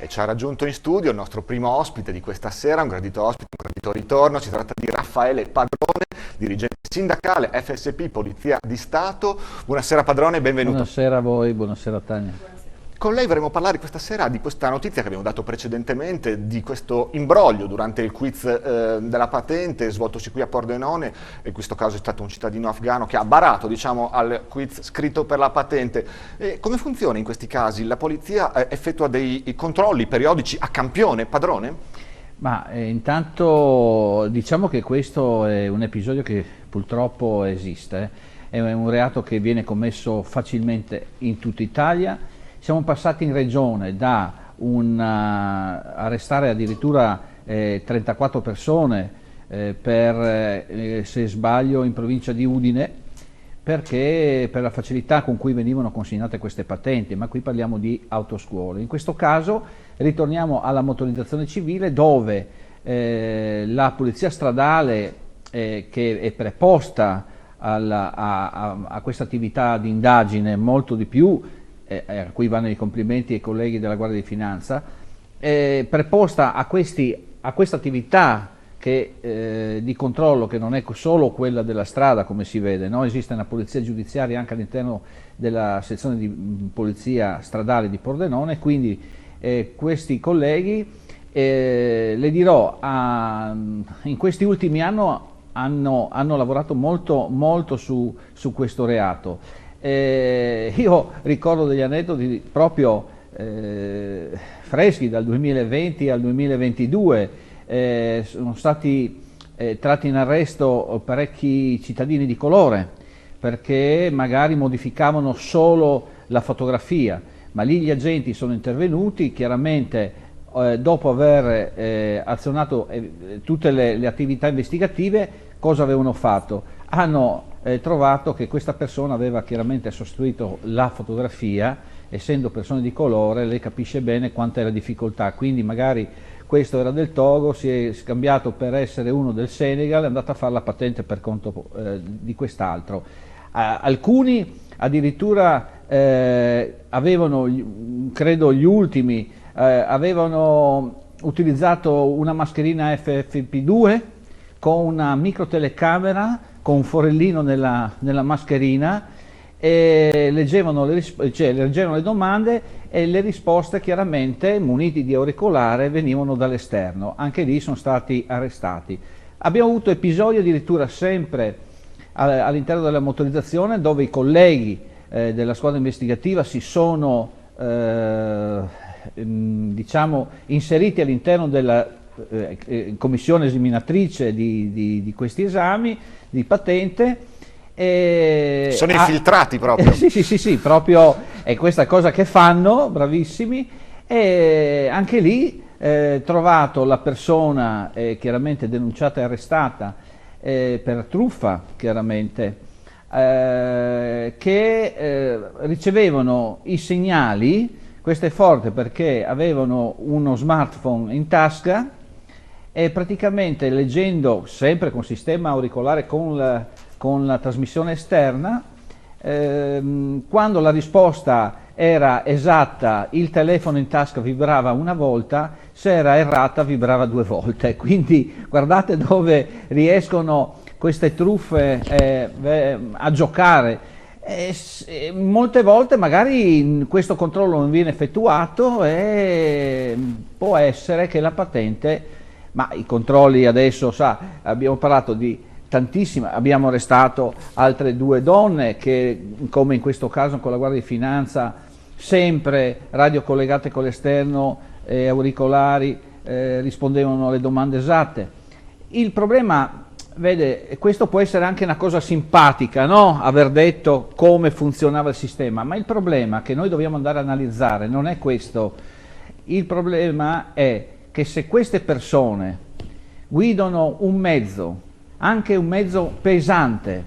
E ci ha raggiunto in studio il nostro primo ospite di questa sera, un gradito ospite, un gradito ritorno. Si tratta di Raffaele Padrone, dirigente sindacale FSP Polizia di Stato. Buonasera Padrone, benvenuto. Buonasera a voi, buonasera Tania. Con lei vorremmo parlare questa sera di questa notizia che abbiamo dato precedentemente, di questo imbroglio durante il quiz della patente svoltosi qui a Pordenone. In questo caso è stato un cittadino afghano che ha barato, diciamo, al quiz scritto per la patente. Come funziona in questi casi? La polizia effettua dei controlli periodici a campione, Padrone? Ma intanto diciamo che questo è un episodio che purtroppo esiste, è un reato che viene commesso facilmente in tutta Italia. Siamo passati in regione da arrestare addirittura 34 persone per, se sbaglio, in provincia di Udine, perché per la facilità con cui venivano consegnate queste patenti, ma qui parliamo di autoscuole. In questo caso ritorniamo alla motorizzazione civile, dove la polizia stradale che è preposta a questa attività di indagine molto di più, a cui vanno i complimenti ai colleghi della Guardia di Finanza, preposta a questa attività di controllo, che non è solo quella della strada, come si vede, no? Esiste una polizia giudiziaria anche all'interno della sezione di polizia stradale di Pordenone, quindi questi colleghi, le dirò, in questi ultimi anni hanno lavorato molto su questo reato. Io ricordo degli aneddoti proprio freschi dal 2020 al 2022. Sono stati tratti in arresto parecchi cittadini di colore perché magari modificavano solo la fotografia, ma lì gli agenti sono intervenuti chiaramente dopo aver azionato tutte le attività investigative. Cosa avevano fatto? Hanno trovato che questa persona aveva chiaramente sostituito la fotografia. Essendo persone di colore, lei capisce bene quanta è la difficoltà, quindi magari questo era del Togo, si è scambiato per essere uno del Senegal, è andato a fare la patente per conto di quest'altro. Alcuni addirittura avevano, credo gli ultimi, avevano utilizzato una mascherina FFP2 con una microtelecamera, con un forellino nella mascherina, e leggevano le domande, e le risposte chiaramente, muniti di auricolare, venivano dall'esterno. Anche lì sono stati arrestati. Abbiamo avuto episodi addirittura sempre all'interno della motorizzazione, dove i colleghi della squadra investigativa si sono diciamo inseriti all'interno della commissione esaminatrice di questi esami di patente. Sono infiltrati proprio. Sì, proprio è questa cosa che fanno, bravissimi. E anche lì trovato la persona chiaramente denunciata e arrestata per truffa, chiaramente, che ricevevano i segnali. Questo è forte perché avevano uno smartphone in tasca e praticamente, leggendo sempre con sistema auricolare con la trasmissione esterna, quando la risposta era esatta il telefono in tasca vibrava una volta, se era errata vibrava 2 volte. Quindi guardate dove riescono queste truffe a giocare. Molte volte magari questo controllo non viene effettuato e può essere che la patente, ma i controlli adesso, abbiamo parlato di tantissime, abbiamo arrestato altre 2 donne che, come in questo caso con la Guardia di Finanza, sempre radio collegate con l'esterno, auricolari, rispondevano alle domande esatte. Il problema, vede, questo può essere anche una cosa simpatica, no? Aver detto come funzionava il sistema, ma il problema che noi dobbiamo andare a analizzare non è questo. Il problema è che se queste persone guidano un mezzo, anche un mezzo pesante,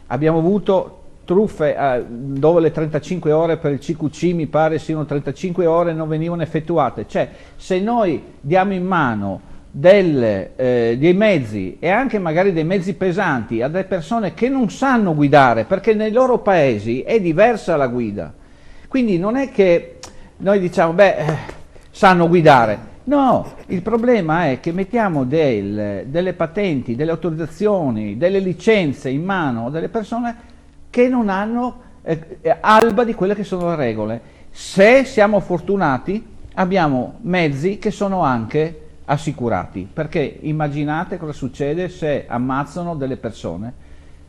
abbiamo avuto truffe dove le 35 ore per il CQC mi pare siano 35 ore non venivano effettuate. Cioè, se noi diamo in mano dei mezzi, e anche magari dei mezzi pesanti, a delle persone che non sanno guidare, perché nei loro paesi è diversa la guida, quindi non è che noi diciamo sanno guidare. No, il problema è che mettiamo delle patenti, delle autorizzazioni, delle licenze in mano delle persone che non hanno alba di quelle che sono le regole. Se siamo fortunati abbiamo mezzi che sono anche assicurati, perché immaginate cosa succede se ammazzano delle persone.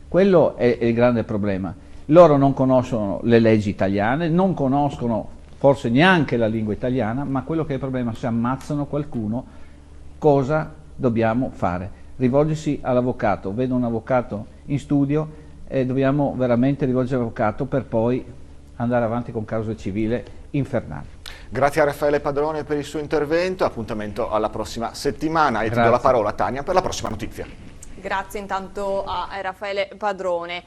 Quello è il grande problema. Loro non conoscono le leggi italiane, non conoscono forse neanche la lingua italiana, ma quello che è il problema, se ammazzano qualcuno, cosa dobbiamo fare? Rivolgersi all'avvocato. Vedo un avvocato in studio e dobbiamo veramente rivolgersi all'avvocato per poi andare avanti con causa civile infernale. Grazie a Raffaele Padrone per il suo intervento, appuntamento alla prossima settimana e ti do Grazie. la parola, Tania, per la prossima notizia. Grazie intanto a Raffaele Padrone.